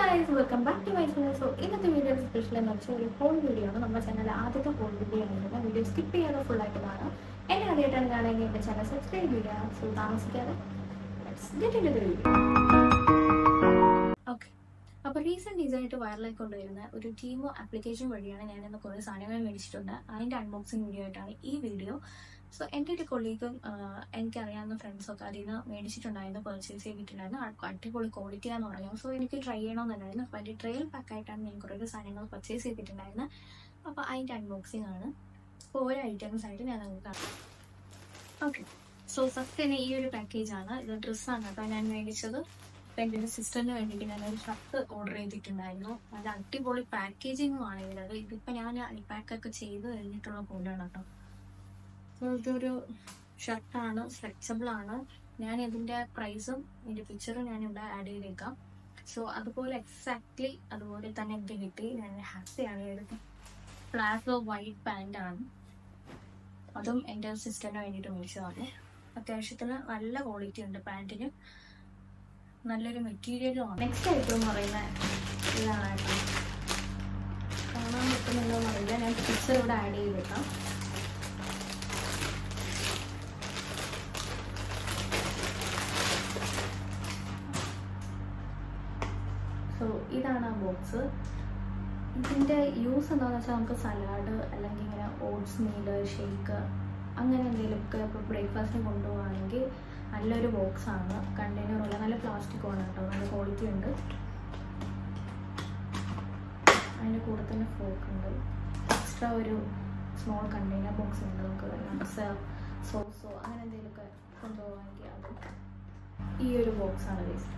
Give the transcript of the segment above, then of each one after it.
guys, welcome back to my channel. So ഇന്നത്തെ video special എന്ന് വെച്ചാൽ ഒരു ഹോൾ വീഡിയോ ആണ്. നമ്മുടെ ചാനൽ ആദ്യത്തെ ഹോൾ വീഡിയോ ആണ്. വീഡിയോ സ്കിപ്പ് ചെയ്യാതെ ഫുൾ ആയിട്ട് കാണാം. എന്നെ ആദ്യമായിട്ടാണ് കാണുമെങ്കിൽ എൻ്റെ ചാനൽ സബ്സ്ക്രൈബ് ചെയ്യുക. സോ താമസിക്കാതെ let's get into the video. Okay, അപ്പോൾ റീസെൻ്റ് ആയിട്ട് വൈറലായി കൊണ്ടുവരുന്ന ഒരു ടീമോ ആപ്ലിക്കേഷൻ വഴിയാണ് ഞാൻ ഇന്ന് കുറേ സാധനങ്ങൾ മേടിച്ചിട്ടുണ്ട്. അതിൻ്റെ അൺബോക്സിങ് വീഡിയോ ആയിട്ടാണ് ഈ വീഡിയോ. സോ എൻ്റെ ഒരു കൊളീഗും എനിക്കറിയാവുന്ന ഫ്രണ്ട്സൊക്കെ അതിൽ നിന്ന് മേടിച്ചിട്ടുണ്ടായിരുന്നു, പർച്ചേസ് ചെയ്തിട്ടുണ്ടായിരുന്നു. അടിപൊളി ക്വാളിറ്റിയാന്ന് പറഞ്ഞു. സോ എനിക്ക് ട്രൈ ചെയ്യണമെന്നുണ്ടായിരുന്നു. അപ്പോൾ അതിൻ്റെ ട്രയൽ പാക്കായിട്ടാണ് ഞാൻ കുറേ സാധനങ്ങൾ പർച്ചേസ് ചെയ്തിട്ടുണ്ടായിരുന്നത്. അപ്പോൾ അതിൻ്റെ അൺബോക്സിങ് ആണ്. അപ്പോൾ ഓരോ ഐറ്റംസ് ആയിട്ട് ഞാൻ നിങ്ങൾക്ക് കാണാം. ഓക്കെ, സോ ഫസ്റ്റ് തന്നെ ഈ ഒരു പാക്കേജാണ്. ഇത് ഡ്രസ്സാണ് കേട്ടോ ഞാൻ മേടിച്ചത്. അപ്പം എൻ്റെ ഒരു സിസ്റ്ററിന് വേണ്ടിയിട്ട് ഞാനൊരു ഷർട്ട് ഓർഡർ ചെയ്തിട്ടുണ്ടായിരുന്നു. നല്ല അടിപൊളി പാക്കേജിങ്ങുമാണ് ഇതിലത്. ഇതിപ്പോൾ ഞാൻ അൺപാക്കൊക്കെ ചെയ്ത് കഴിഞ്ഞിട്ടുള്ള പോലെയാണ് കേട്ടോ. സോ ഇതൊരു ഷർട്ടാണ്, ഫ്ലെക്സിബിൾ ആണ്. ഞാൻ ഇതിൻ്റെ പ്രൈസും ഇതിൻ്റെ പിക്ചറും ഞാനിവിടെ ആഡ് ചെയ്തേക്കാം. സോ അതുപോലെ എക്സാക്ട്ലി അതുപോലെ തന്നെ എനിക്ക് കിട്ടി. ഞാൻ ഹാപ്പിയാണ്. ഇത് പ്ലാസോ വൈറ്റ് പാൻ്റാണ്. അതും എൻ്റെ സിസ്റ്ററിന് വേണ്ടിയിട്ട് മേടിച്ചതാണ്. അത്യാവശ്യത്തിന് നല്ല ക്വാളിറ്റി ഉണ്ട് പാൻറ്റിന്, നല്ലൊരു മെറ്റീരിയലുമാണ്. നെക്സ്റ്റ് ഐറ്റം എന്ന് പറയുന്നത് ഇതാണ് കേട്ടോ. കാണാൻ പറ്റുന്നുണ്ടോ എന്നറിയില്ല, ഞാൻ പിക്ചർ ഇവിടെ ആഡ് ചെയ്തേക്കാം. സോ ഇതാണ് ആ ബോക്സ്. ഇതിൻ്റെ യൂസ് എന്താണെന്ന് വെച്ചാൽ നമുക്ക് സലാഡ് അല്ലെങ്കിൽ ഇങ്ങനെ ഓട്സ് മീൽ, ഷേക്ക് അങ്ങനെ എന്തെങ്കിലുമൊക്കെ ഇപ്പോൾ ബ്രേക്ക്ഫാസ്റ്റിന് കൊണ്ടുപോകുകയാണെങ്കിൽ നല്ലൊരു ബോക്സാണ്. കണ്ടെയ്നറുള്ള നല്ല പ്ലാസ്റ്റിക്കുമാണ് കേട്ടോ, നല്ല ക്വാളിറ്റി ഉണ്ട്. അതിൻ്റെ കൂടെ തന്നെ ഫോർക്ക് ഉണ്ട്. എക്സ്ട്രാ ഒരു സ്മോൾ കണ്ടെയ്നർ ബോക്സ് ഉണ്ട്. നമുക്ക് നട്ട്സ്, സോസോ അങ്ങനെ എന്തെങ്കിലുമൊക്കെ കൊണ്ടുപോകുകയാണെങ്കിൽ അതും ഈ ഒരു ബോക്സാണ് വേസ്റ്റ്.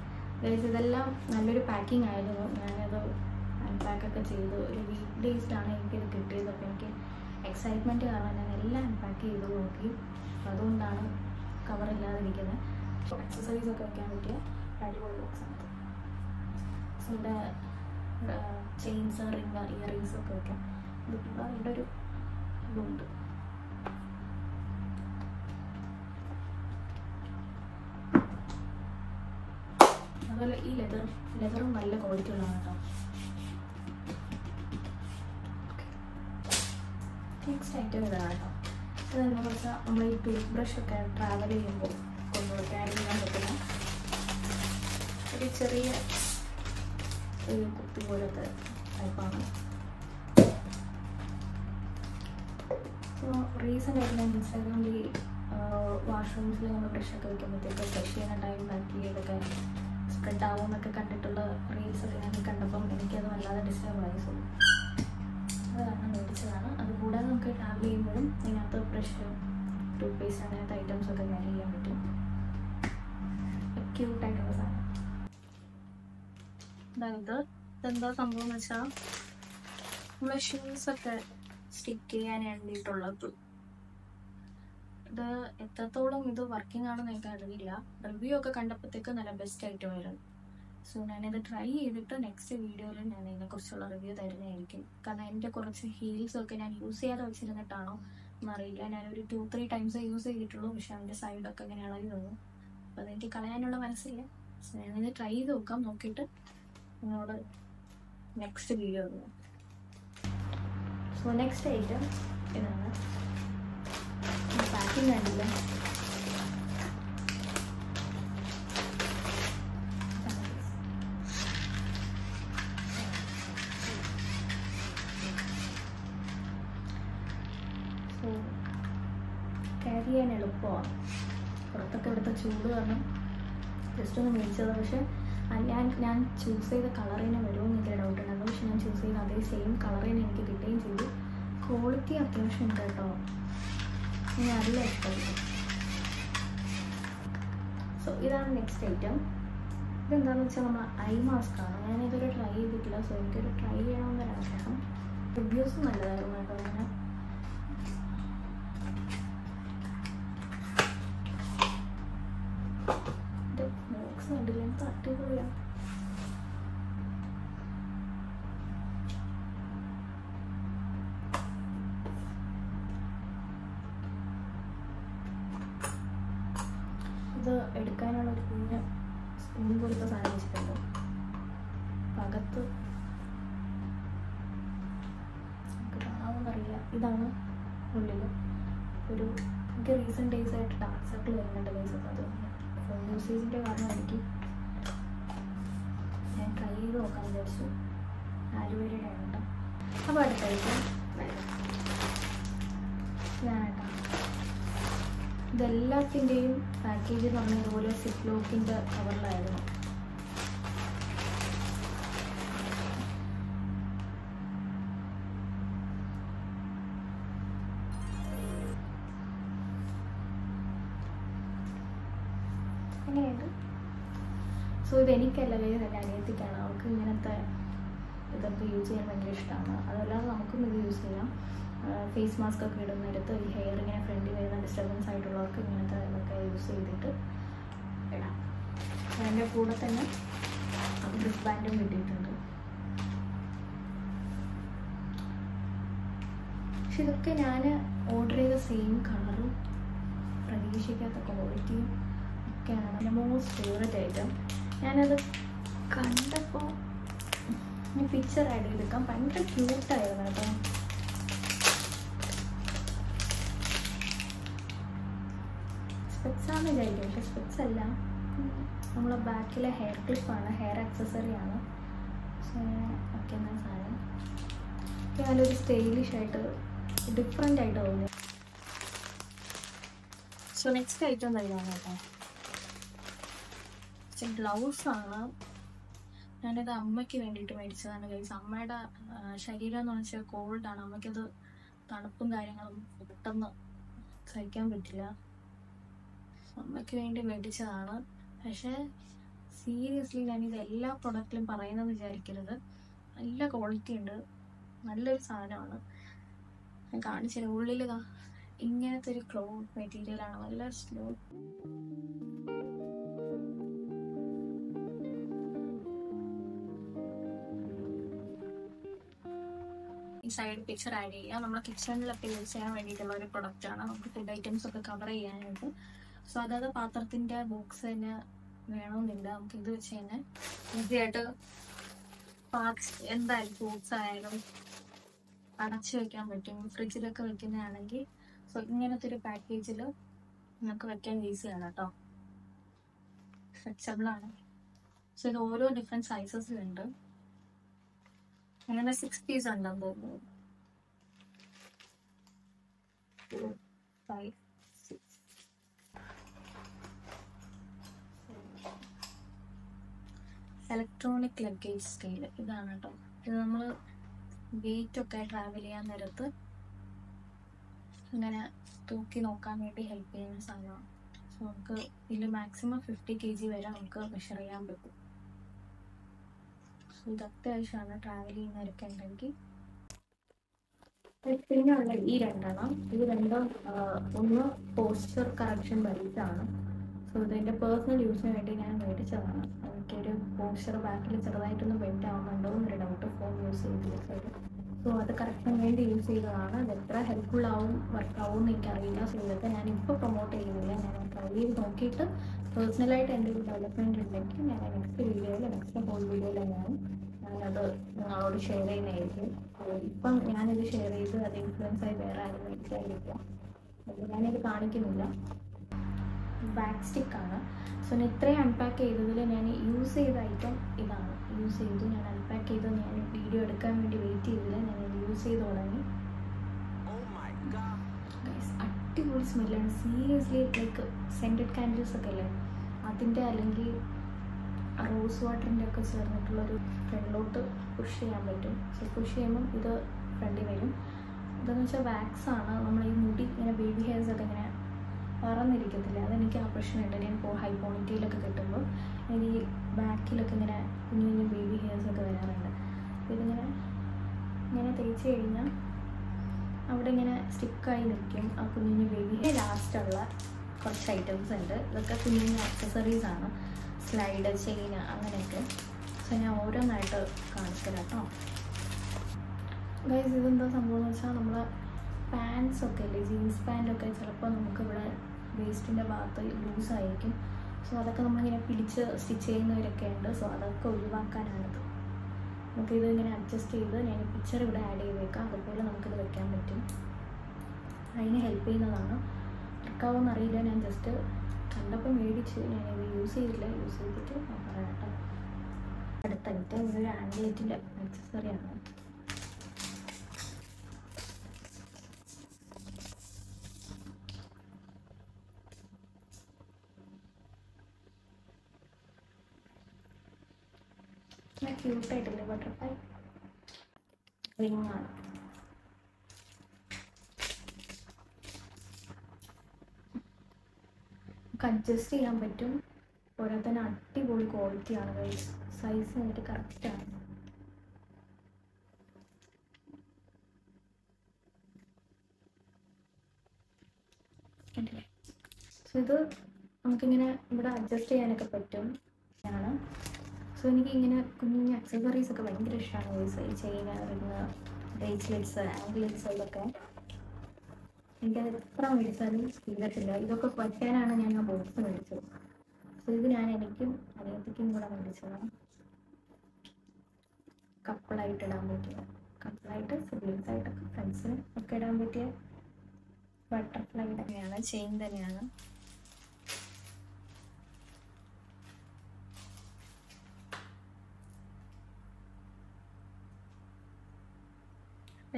ഇതെല്ലാം നല്ലൊരു പാക്കിംഗ് ആയിരുന്നു. ഞാനത് അൺപാക്കൊക്കെ ചെയ്ത് ഒരു വീക്ക് ഡേയ്സിലാണ് എനിക്കിത് കിട്ടിയത്. അപ്പോൾ എനിക്ക് എക്സൈറ്റ്മെൻറ്റ് കാരണം ഞാൻ എല്ലാം അൺപാക്ക് ചെയ്ത് നോക്കി. അപ്പോൾ അതുകൊണ്ടാണ് കവറില്ലാതിരിക്കുന്നത്. ആക്സസറീസൊക്കെ വയ്ക്കാൻ പറ്റിയ അടിപൊളി ബോക്സാണ്. സോ ഇവിടെ ചെയിൻസ്, റിങ്, ഇയറിങ്സൊക്കെ വയ്ക്കാം. ഇവിടെ ഒരു ഇതുണ്ട്. അതുപോലെ ഈ ലെതറും നല്ല ക്വാളിറ്റി ഉള്ളതാണ് കേട്ടോ. നെക്സ്റ്റ് ഐറ്റം ഇതാണ് കേട്ടോ. ഇതെന്ന് വെച്ചാൽ നമ്മൾ ഈ ടൂത്ത് ബ്രഷൊക്കെ ട്രാവൽ ചെയ്യുമ്പോൾ ക്യാരി ചെയ്യാൻ പറ്റുന്ന ഒരു ചെറിയ ഒരു കുപ്പി പോലത്തെ ടൈപ്പാണ്. അപ്പോൾ റീസെൻ്റ് ആയിട്ട് ഞാൻ ഇൻസ്റ്റാഗ്രാമിൽ വാഷ്റൂംസിൽ നമ്മൾ ബ്രഷൊക്കെ വയ്ക്കുമ്പോഴത്തേക്ക് ബ്രഷ് ചെയ്യുന്ന ടൈം ബാക്ടീരിയയൊക്കെ സ്പ്രെഡ് ആവുമെന്നൊക്കെ കണ്ടിട്ടുള്ള റീൽസൊക്കെ ഞാൻ കണ്ടപ്പം എനിക്കത് വല്ലാതെ ഡിസ്റ്റർബായി. സോ അത് കാരണം മേടിച്ചതാണ്. അതുകൂടാതെ നമുക്ക് ട്രാവൽ ചെയ്യുമ്പോഴും ഇതിനകത്ത് ബ്രഷ്, ടൂത്ത് പേസ്റ്റ് അങ്ങനത്തെ ഐറ്റംസൊക്കെ ക്യാരി ചെയ്യാൻ പറ്റും. ക്യൂട്ടായിട്ടുള്ള സാധനം. ഇതെന്താ സംഭവം എന്ന് വെച്ചാൽ നമ്മൾ ഷൂസൊക്കെ സ്റ്റിക്ക് ചെയ്യാൻ വേണ്ടിയിട്ടുള്ളത്. ഇത് എത്രത്തോളം ഇത് വർക്കിംഗ് ആണെന്ന് എനിക്ക് അറിയില്ല. റിവ്യൂ ഒക്കെ കണ്ടപ്പോഴത്തേക്ക് നല്ല ബെസ്റ്റ് ആയിട്ട് വരും. സോ ഞാനിത് ട്രൈ ചെയ്തിട്ട് നെക്സ്റ്റ് വീഡിയോയിൽ ഞാൻ ഇതിനെക്കുറിച്ചുള്ള റിവ്യൂ തരുന്നതായിരിക്കും. കാരണം എൻ്റെ കുറച്ച് ഹീൽസൊക്കെ ഞാൻ യൂസ് ചെയ്യാതെ വെച്ചിരുന്നിട്ടാണോ എന്നറിയില്ല. ഞാനൊരു 2-3 ടൈംസ് യൂസ് ചെയ്തിട്ടുള്ളൂ. പക്ഷെ അതിൻ്റെ സൈഡൊക്കെ ഇങ്ങനെ ഇളകി വന്നു. അപ്പോൾ അതെനിക്ക് കളയാനുള്ള മനസ്സില്ല. സോ ഞാനിത് ട്രൈ ചെയ്ത് നോക്കാം. നോക്കിയിട്ട് നിങ്ങളോട് നെക്സ്റ്റ് വീഡിയോ തരാം. സോ നെക്സ്റ്റ് ഐറ്റം ഇതാണ്. പാക്കിംഗ് കണ്ടില്ല. സോ ക്യാരി ചെയ്യാൻ എളുപ്പമാണ്. പുറത്തൊക്കെ ഇവിടുത്തെ ചൂട് കാരണം ജസ്റ്റ് ഒന്ന് മേടിച്ചത്. പക്ഷേ ഞാൻ ചൂസ് ചെയ്ത കളറിന് വരുമെന്ന് എനിക്ക് ഡൗട്ട് ഉണ്ടായിരുന്നു. പക്ഷെ ഞാൻ ചൂസ് ചെയ്ത അതേ സെയിം കളറിന് എനിക്ക് കിട്ടുകയും ചെയ്തു. ക്വാളിറ്റി അത്യാവശ്യം ഉണ്ട് കേട്ടോ. ഞാൻ നല്ല ഇഷ്ടപ്പെട്ടു. സോ ഇതാണ് നെക്സ്റ്റ് ഐറ്റം. ഇതെന്താണെന്ന് വെച്ചാൽ നമ്മൾ ഐ മാസ്ക് ആണ്. ഞാനിതൊരു ട്രൈ ചെയ്തിട്ടില്ല. സോ എനിക്കൊരു ട്രൈ ചെയ്യണമെന്നൊരാഗ്രഹം. റിവ്യൂസ് നല്ലതായിരുന്നു കേട്ടോ. ഞാൻ ബോക്സ് കണ്ടില്ല, എനിക്ക് അടിപൊളിയാണ്. ഇത് എടുക്കാനുള്ള ഒരു കുഞ്ഞ് സ്പൂൺ പോലത്തെ സാധനം വെച്ചിട്ടുണ്ട്. അപ്പോൾ അകത്ത് നമുക്ക് കാണാമെന്നറിയില്ല. ഇതാണ് ഉള്ളിൽ ഒരു എനിക്ക് റീസെൻറ്റ് ഡേയ്സ് ആയിട്ട് ഡാർക്ക് സർക്കിൾ വരുന്നുണ്ട് ഗൈസ്. അപ്പോൾ അത് ഫോൺ യൂസേജിൻ്റെ കാരണമായിരിക്കും. ഞാൻ ട്രൈ ചെയ്ത് നോക്കാൻ വിചാരിച്ചു. ആലുവേരയുടെ ആണ് കേട്ടോ. അപ്പോൾ അടുത്തായിട്ട് ഇതാണ് കേട്ടോ. ഇതെല്ലാത്തിൻ്റെയും പാക്കേജ് എന്ന് പറഞ്ഞാൽ ഇതുപോലെ സിപ്പ് ലോക്കിൻ്റെ കവറിലായിരുന്നു. അങ്ങനെയുണ്ട്. സോ ഇതെനിക്കല്ല ഗൈസ്, എൻ്റെ അനിയത്തിക്കാണ്. അവൾക്ക് ഇങ്ങനത്തെ ഇതൊക്കെ യൂസ് ചെയ്യാൻ ഭയങ്കര ഇഷ്ടമാണ്. അതല്ലാതെ നമുക്കും ഇത് യൂസ് ചെയ്യാം. ഫേസ് മാസ്ക് ഒക്കെ ഇടുന്നിടത്ത് ഈ ഹെയർ ഇങ്ങനെ ഫ്രണ്ടിൽ വരുന്ന ഡിസ്റ്റർബൻസ് ആയിട്ടുള്ളവർക്ക് ഇങ്ങനത്തെ ഇതൊക്കെ യൂസ് ചെയ്തിട്ട് ഇടാം. അതിൻ്റെ കൂടെ തന്നെ റിസ്റ്റ് ബാൻഡും കിട്ടിയിട്ടുണ്ട്. പക്ഷെ ഇതൊക്കെ ഞാൻ ഓർഡർ ചെയ്ത സെയിം കളറും പ്രതീക്ഷിക്കാത്ത ക്വാളിറ്റിയും ഒക്കെയാണ് എൻ്റെ മോസ്റ്റ് ഫേവറേറ്റ് ഐറ്റം. ഞാനത് കണ്ടപ്പോൾ ഞാൻ പിക്ചർ ആഡ് ചെയ്തെടുക്കാം. ഭയങ്കര ക്യൂട്ടായിരുന്നു കേട്ടോ. സ്പെക്സാന്ന് വിചാരിക്കും, പക്ഷെ സ്പെക്സ് അല്ല. നമ്മളെ ബാക്കിലെ ഹെയർ ക്ലിപ്പാണ്, ഹെയർ ആക്സസറിയാണ്. ഒക്കെ എന്നാ സാധനം ഒക്കെ നല്ലൊരു സ്റ്റൈലിഷ് ആയിട്ട് ഡിഫറെൻ്റ് ആയിട്ട് തോന്നി. സോ നെക്സ്റ്റ് ഐറ്റം തരുവാണ് കേട്ടോ. ഗ്ലൗസാണ്. ഞാനിത് അമ്മയ്ക്ക് വേണ്ടിയിട്ട് മേടിച്ചതാണ് ഗൈസ്. അമ്മയുടെ ശരീരം എന്ന് വെച്ചാൽ കോൾഡാണ്. അമ്മയ്ക്കത് തണുപ്പും കാര്യങ്ങളും പെട്ടെന്ന് സഹിക്കാൻ പറ്റില്ല. അമ്മയ്ക്ക് വേണ്ടി മേടിച്ചതാണ്. പക്ഷേ സീരിയസ്ലി ഞാനിത് എല്ലാ പ്രൊഡക്റ്റിലും പറയുന്നത് വിചാരിക്കരുത്. നല്ല ക്വാളിറ്റി ഉണ്ട്, നല്ലൊരു സാധനമാണ്. ഞാൻ കാണിച്ചത് ഉള്ളിൽ ഇങ്ങനത്തെ ഒരു ക്ലോത്ത് മെറ്റീരിയലാണ്. നല്ല സ്ലോ ഈ സൈഡ് പിക്ചർ ആഡ് ചെയ്യാം. നമ്മുടെ കിച്ചണിലൊക്കെ യൂസ് ചെയ്യാൻ വേണ്ടിയിട്ടുള്ള ഒരു പ്രൊഡക്റ്റാണ്. നമുക്ക് ഫുഡ് ഐറ്റംസ് ഒക്കെ കവർ ചെയ്യാനായിട്ട്. സോ അതായത് പാത്രത്തിൻ്റെ ബോക്സ് തന്നെ വേണമെന്നില്ല. നമുക്ക് ഇത് വെച്ച് തന്നെ ഈസിയായിട്ട് എന്തായാലും ഫ്രൂട്ട്സ് ആയാലും അടച്ചു വെക്കാൻ പറ്റും. ഫ്രിഡ്ജിലൊക്കെ വെക്കുന്നതാണെങ്കിൽ. സോ ഇങ്ങനത്തെ ഒരു പാക്കേജിൽ നമുക്ക് വെക്കാൻ ഈസിയാണ് കേട്ടോ. ഫ്ലെക്സിബിളാണ്. സോ ഇത് ഓരോ ഡിഫറെൻറ്റ് സൈസസിലുണ്ട്. അങ്ങനെ 6 പീസ് ഉണ്ടെന്ന് തോന്നുന്നു. 4, 5, 6. ഇലക്ട്രോണിക് ലഗേജ് സ്കെയിൽ ഇതാണ് കേട്ടോ. ഇത് നമ്മൾ വെയിറ്റ് ഒക്കെ ട്രാവൽ ചെയ്യാൻ നേരത്ത് ഇങ്ങനെ തൂക്കി നോക്കാൻ വേണ്ടി ഹെൽപ്പ് ചെയ്യുന്ന സാധനമാണ്. സോ നമുക്ക് ഇതിൽ മാക്സിമം 50 kg വരെ നമുക്ക് മെഷർ ചെയ്യാൻ പറ്റും. ഇത് അത്യാവശ്യമാണ് ട്രാവൽ ചെയ്യുന്നവരൊക്കെ ഉണ്ടെങ്കിൽ. പിന്നെ ഉള്ള ഈ രണ്ടെണ്ണം, ഇത് രണ്ടും ഒന്ന് പോസ്ചർ കറക്ഷൻ ബെൽറ്റാണ്. സോ ഇതെൻ്റെ പേഴ്സണൽ യൂസിന് വേണ്ടി ഞാൻ മേടിച്ചതാണ്. എനിക്കൊരു പോസ്ചർ ബാക്കിൽ ചെറുതായിട്ടൊന്ന് ബെൻഡ് ആവുന്നുണ്ടോ എന്നൊരു ഡൗട്ട് ഫോൺ യൂസ് ചെയ്തിട്ട്. സോ അത് കറക്ഷൻ വേണ്ടി യൂസ് ചെയ്തതാണ്. അത് എത്ര ഹെൽപ്ഫുൾ ആവും വർക്കാവും എന്ന് എനിക്കറിയില്ല. സോ ഇതൊക്കെ ഞാനിപ്പോൾ പ്രൊമോട്ട് ചെയ്യുന്നില്ല. ഞാൻ ട്രൈ ചെയ്ത് നോക്കിയിട്ട് പേഴ്സണലായിട്ട് എൻ്റെ ഒരു ഡെവലപ്മെൻറ്റ് ഉണ്ടെങ്കിൽ ഞാൻ നെക്സ്റ്റ് ഹോൾ വീഡിയോയിൽ ഞാനത് നിങ്ങളോട് ഷെയർ ചെയ്യുന്നതായിരിക്കും. ഇപ്പം ഞാനിത് ഷെയർ ചെയ്ത് അത് ഇൻഫ്ലുവൻസ് ആയി വേറെ ആരും മേടിക്കാതിരിക്കാം. ഞാനിത് കാണിക്കുന്നില്ല. ബാക്ക് സ്റ്റിക്കാണ്. സോ ഞാൻ ഇത്രയും അൺപാക്ക് ചെയ്തതിൽ ഞാൻ യൂസ് ചെയ്ത ഐറ്റം ഇതാണ്. യൂസ് ചെയ്തു, ഞാൻ അൺപാക്ക് ചെയ്ത് ഞാൻ വീഡിയോ എടുക്കാൻ വേണ്ടി വെയിറ്റ് ചെയ്തില്ല. ഞാൻ ഇത് യൂസ് ചെയ്ത് തുടങ്ങി. അടിപൊളി സ്മെല്ലാണ്. സീരിയസ്ലി ലൈക്ക് സെൻറ്റഡ് കാൻഡിൽസ് ഒക്കെ അല്ലേ അതിൻ്റെ, അല്ലെങ്കിൽ റോസ് വാട്ടറിൻ്റെ ഒക്കെ ചേർന്നിട്ടുള്ളൊരു ഫ്രണ്ടിലോട്ട് പുഷ് ചെയ്യാൻ പറ്റും. സോ പുഷ് ചെയ്യുമ്പം ഇത് ഫ്രണ്ടിൽ വരും. ഇതെന്ന് വെച്ചാൽ വാക്സാണ്. നമ്മൾ ഈ മുടി ഇങ്ങനെ ബേബി ഹെയർസ് ഒക്കെ ഇങ്ങനെ പറന്നിരിക്കത്തില്ല, അതെനിക്ക് ആ പ്രശ്നമുണ്ട്. ഞാൻ ഹൈ പോണിറ്റയിലൊക്കെ കിട്ടുമ്പോൾ എനിക്ക് ഈ ബാക്കിലൊക്കെ ഇങ്ങനെ കുഞ്ഞു കുഞ്ഞു ബേബി ഹെയർസൊക്കെ വരാറുണ്ട്. അപ്പോൾ ഇങ്ങനെ തേച്ച് കഴിഞ്ഞാൽ അവിടെ ഇങ്ങനെ സ്റ്റിക്കായി നിൽക്കും ആ കുഞ്ഞു കുഞ്ഞു ബേബി ഹെയർ. ലാസ്റ്റുള്ള കുറച്ച് ഐറ്റംസ് ഉണ്ട്. ഇതൊക്കെ കുഞ്ഞു കുഞ്ഞു ആക്സസറീസാണ്, സ്ലൈഡ്, ചെയിൻ അങ്ങനെയൊക്കെ. സോ ഞാൻ ഓരോന്നായിട്ട് കാണിച്ചു തരാം കേട്ടോ. ഗൈസ് ഇതെന്താ സംഭവം എന്ന് വെച്ചാൽ നമ്മൾ പാൻസ് ഒക്കെ അല്ലേ, ജീൻസ് പാൻറ്റൊക്കെ ചിലപ്പോൾ നമുക്കിവിടെ വേസ്റ്റിൻ്റെ ഭാഗത്ത് ലൂസായിരിക്കും. സോ അതൊക്കെ നമ്മളിങ്ങനെ പിടിച്ച് സ്റ്റിച്ച് ചെയ്യുന്നവരൊക്കെ ഉണ്ട്. സോ അതൊക്കെ ഒഴിവാക്കാനാണിത്. നമുക്കിത് ഇങ്ങനെ അഡ്ജസ്റ്റ് ചെയ്ത് ഞാൻ പിക്ചർ ഇവിടെ ആഡ് ചെയ്തേക്കാം, അതുപോലെ നമുക്കിത് വെക്കാൻ പറ്റും. അതിന് ഹെൽപ്പ് ചെയ്യുന്നതാണ്. വർക്കാവുമെന്ന് അറിയില്ല, ഞാൻ ജസ്റ്റ് കണ്ടപ്പോൾ മേടിച്ച് ഞാനിത് യൂസ് ചെയ്തില്ല. യൂസ് ചെയ്തിട്ട് ഞാൻ പറയാം കേട്ടോ. അടുത്ത ഐറ്റം ഇതൊരു ആംഗ്ലെറ്റിൻ്റെ ആക്സസറിയാണ്. ക്യൂട്ടായിട്ടില്ലേ ബട്ടർഫ്ലൈ റിംഗ് ആണ്. നമുക്ക് അഡ്ജസ്റ്റ് ചെയ്യാൻ പറ്റും. പോരാ തന്നെ അടിപൊളി ക്വാളിറ്റിയാണ് ഗൈസ്. സൈസ് എന്നിട്ട് കറക്റ്റാണ്. സോ ഇത് നമുക്കിങ്ങനെ ഇവിടെ അഡ്ജസ്റ്റ് ചെയ്യാനൊക്കെ പറ്റും ആണ്. സോ എനിക്ക് ഇങ്ങനെ കുഞ്ഞു കുഞ്ഞു അക്സസറീസ് ഒക്കെ ഭയങ്കര ഇഷ്ടമാണ് ഗൈസ്. ഈ ചെയിൻ, റിങ്, ബ്രേസ്ലെറ്റ്സ്, ആംഗ്ലെറ്റ്സ്, ഇതൊക്കെ എനിക്കത് എത്ര മേടിച്ചാലും തീരത്തില്ല. ഇതൊക്കെ പറ്റാനാണ് ഞാൻ ആ ബോക്സ് മേടിച്ചത്. സോ ഇത് ഞാൻ എനിക്കും അനിയത്തിക്കും കൂടെ മേടിച്ചതാണ്. കപ്പിളായിട്ട് ഇടാൻ പറ്റിയ, കപ്പിളായിട്ട് സിബ്ലിങ്സ് ആയിട്ടൊക്കെ ഫ്രണ്ട്സിന് ഒക്കെ ഇടാൻ പറ്റിയ ബട്ടർഫ്ലൈ തന്നെയാണ്, ചെയിൻ തന്നെയാണ്.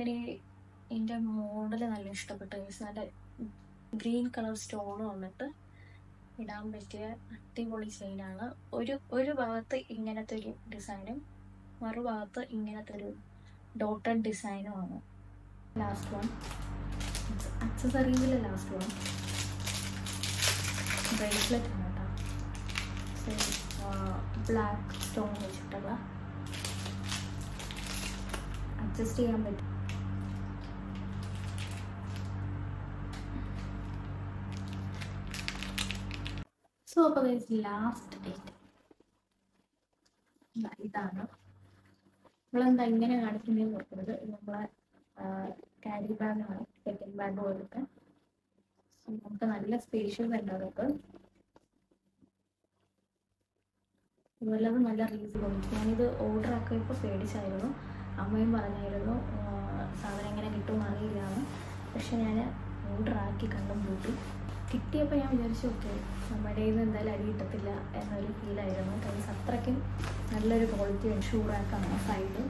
എനിക്ക് ഇതിൻ്റെ മോഡൽ നല്ല ഇഷ്ടപ്പെട്ടു. നല്ല ഗ്രീൻ കളർ സ്റ്റോൺ വന്നിട്ട് ഇടാൻ പറ്റിയ അടിപൊളി ചെയിനാണ്. ഒരു ഭാഗത്ത് ഇങ്ങനത്തെ ഒരു ഡിസൈനും മറുഭാഗത്ത് ഇങ്ങനത്തെ ഒരു ഡോട്ടഡ് ഡിസൈനുമാണ്. ലാസ്റ്റ് വൺ അക്സസറീസിലെ ലാസ്റ്റ് വൺ ബ്രേസ്ലെറ്റ് ആണ് കേട്ടോ. ബ്ലാക്ക് സ്റ്റോൺ വെച്ചിട്ടുള്ള അഡ്ജസ്റ്റ് ചെയ്യാൻ പറ്റും. സോ അപ്പോൾ ലാസ്റ്റ് ഐറ്റം ഇതാണ്. നമ്മളെന്താ ഇങ്ങനെ കാണിക്കുന്നതെന്ന് നോക്കുന്നത്, നമ്മളെ ക്യാരി ബാഗാണ്, സെക്കൻഡ് ബാഗ് പോലത്തെ. നമുക്ക് നല്ല സ്പേഷ്യസ് ഉണ്ട് അതൊക്കെ. അതുപോലെ അത് നല്ല റീസണബിൾ. ഞാനിത് ഓർഡർ ആക്കിയപ്പോൾ പേടിച്ചായിരുന്നു. അമ്മയും പറഞ്ഞായിരുന്നു സാധനം എങ്ങനെ കിട്ടുമെന്ന് അറിയില്ലാന്ന്. പക്ഷെ ഞാൻ ഓർഡർ ആക്കി കണ്ടും കൂട്ടി. കിട്ടിയപ്പോൾ ഞാൻ വിചാരിച്ചു ഓക്കെ നമ്മുടെ കയ്യിൽ നിന്ന് എന്തായാലും അടി കിട്ടത്തില്ല എന്നൊരു ഫീലായിരുന്നു. കാരണം അത്രയ്ക്കും നല്ലൊരു ക്വാളിറ്റി ഷൂറാക്കാണ് സൈഡ്.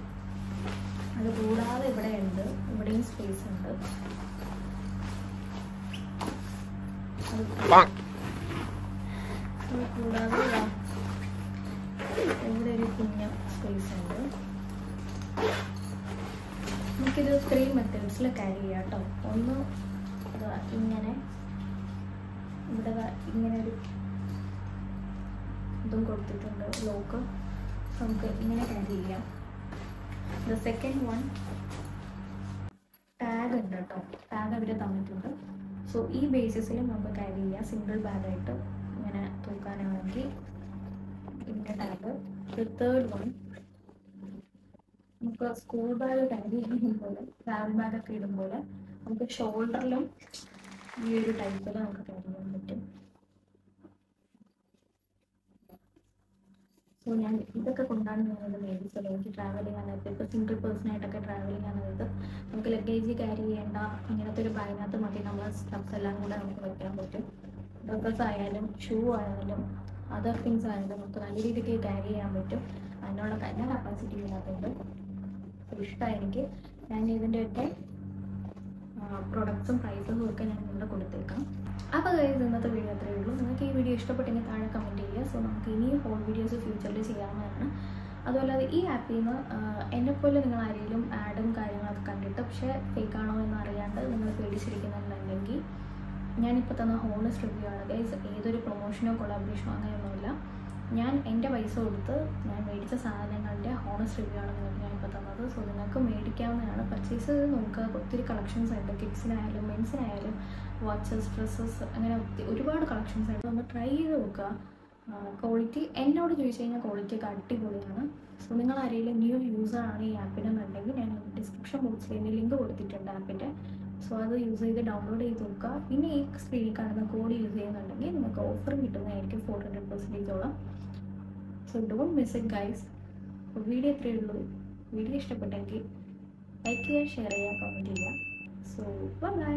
അത് കൂടാതെ ഇവിടെ ഉണ്ട്, ഇവിടെയും സ്പേസ് ഉണ്ട്. അത് കൂടാതെ ഇവിടെ ഒരു കുഞ്ഞ സ്പേസ് ഉണ്ട്. നമുക്കിത് 3 മെത്തേഡ്സിൽ ക്യാരി ചെയ്യാം കേട്ടോ. ഒന്ന് ഇങ്ങനെ, ഇവിടെ ഇങ്ങനെ ഒരു ഇതും കൊടുത്തിട്ടുണ്ട് ലോക്ക്. നമുക്ക് ഇങ്ങനെ ക്യാരി ചെയ്യാം. ദ സെക്കൻഡ് വൺ ടാഗ് ഉണ്ട് കേട്ടോ. ടാഗ് അവർ തന്നിട്ടുണ്ട്. സോ ഈ ബേസിസിലും നമുക്ക് ക്യാരി ചെയ്യാം. സിംഗിൾ ബാഗായിട്ട് ഇങ്ങനെ തൂക്കാനാണെങ്കിൽ ഇതിൻ്റെ ടാഗ്. തേർഡ് വൺ നമുക്ക് സ്കൂൾ ബാഗ് ക്യാരി ചെയ്യുമ്പോൾ, ട്രാവൽ ബാഗൊക്കെ ഇടുമ്പോൾ നമുക്ക് ഷോൾഡറിലും ഈ ഒരു ടൈപ്പിൽ നമുക്ക് ക്യാരി ചെയ്യാൻ പറ്റും. സോ ഞാൻ ഇതൊക്കെ കൊണ്ടാണ് ഞാനത് മേടിച്ചത്. എനിക്ക് ട്രാവൽ ചെയ്യാനായിട്ട് ഇപ്പോൾ സിംഗിൾ പേഴ്സണായിട്ടൊക്കെ ട്രാവൽ ചെയ്യാനായിട്ട് നമുക്ക് ലഗേജ് ക്യാരി ചെയ്യേണ്ട ഇങ്ങനത്തെ ഒരു ബാഗിനകത്ത് മതി നമ്മൾ സ്റ്റഫ്സ് എല്ലാം കൂടെ നമുക്ക് വയ്ക്കാൻ പറ്റും. ഡ്രസ്സസ് ആയാലും ഷൂ ആയാലും അതർ തിങ്സ് ആയാലും നമുക്ക് നല്ല രീതിക്ക് ക്യാരി ചെയ്യാൻ പറ്റും. അതിനുള്ള നല്ല കപ്പാസിറ്റി ഇതിനകത്തുണ്ട്. ഇഷ്ടമായി എനിക്ക്. ഞാൻ ഇതിൻ്റെയൊക്കെ പ്രൊഡക്ട്സും പ്രൈസസും ഒക്കെ ഞാൻ ഇവിടെ കൊടുത്തേക്കാം. അപ്പോൾ ഗൈസ് ഇന്നത്തെ വീഡിയോ അത്രയേ ഉള്ളൂ. നിങ്ങൾക്ക് ഈ വീഡിയോ ഇഷ്ടപ്പെട്ടെങ്കിൽ താഴെ കമൻറ്റ് ചെയ്യുക. സോ നമുക്ക് ഇനിയും ഹോൾ വീഡിയോസ് ഫ്യൂച്ചറിൽ ചെയ്യാവുന്നതാണ്. അതുപോലെ അത് ഈ ആപ്പിൽ നിന്ന് എന്നെപ്പോലെ നിങ്ങൾ ആരെങ്കിലും ആഡും കാര്യങ്ങളൊക്കെ കണ്ടിട്ട് പക്ഷേ ഫേക്കാണോ എന്ന് അറിയാണ്ട് നിങ്ങൾ പേടിച്ചിരിക്കുന്നുണ്ടെങ്കിൽ ഞാനിപ്പോൾ തന്ന ഹോണസ്റ്റ് റിവ്യൂ ആണ് ഗൈസ്. ഏതൊരു പ്രൊമോഷനോ കൊളാബറേഷനോ അങ്ങനെയൊന്നുമില്ല. ഞാൻ എൻ്റെ പൈസ കൊടുത്ത് ഞാൻ മേടിച്ച സാധനങ്ങളുടെ ഹോണസ്റ്റ് റിവ്യൂ ആണ് നിങ്ങൾക്ക് ഞാനിപ്പോൾ തന്നത്. സോ നിങ്ങൾക്ക് മേടിക്കാവുന്നതാണ്. പർച്ചേസ് നോക്കുക. ഒത്തിരി കളക്ഷൻസ് ഉണ്ട്. കിഡ്സിനായാലും മെൻസിനായാലും വാച്ചസ്, ഡ്രസ്സസ്, അങ്ങനെ ഒരുപാട് കളക്ഷൻസ് ഉണ്ട്. ഒന്ന് ട്രൈ ചെയ്ത് നോക്കുക. ക്വാളിറ്റി എന്നോട് ചോദിച്ചു കഴിഞ്ഞാൽ ക്വാളിറ്റിയൊക്കെ അടിപൊളിയാണ്. സോ നിങ്ങൾ ആരെങ്കിലും ന്യൂ യൂസറാണ് ഈ ആപ്പിനെന്നുണ്ടെങ്കിൽ ഞാൻ ഡിസ്ക്രിപ്ഷൻ ബോക്സിൽ ഇതിൻ്റെ ലിങ്ക് കൊടുത്തിട്ടുണ്ട് ആപ്പിൻ്റെ. സോ അത് യൂസ് ചെയ്ത് ഡൗൺലോഡ് ചെയ്ത് നോക്കുക. പിന്നെ ഈ സ്ക്രീനിൽ കാണുന്ന കോഡ് യൂസ് ചെയ്യുന്നുണ്ടെങ്കിൽ നിങ്ങൾക്ക് ഓഫർ കിട്ടുന്നതായിരിക്കും 400%ഓളം. So don't miss it guys. Video ഇത്രയേ ഉള്ളൂ. വീഡിയോ ഇഷ്ടപ്പെട്ടെങ്കിൽ ലൈക്ക് ചെയ്യുക, ഷെയർ ചെയ്യുക, കമൻറ്റ് ചെയ്യുക. So by.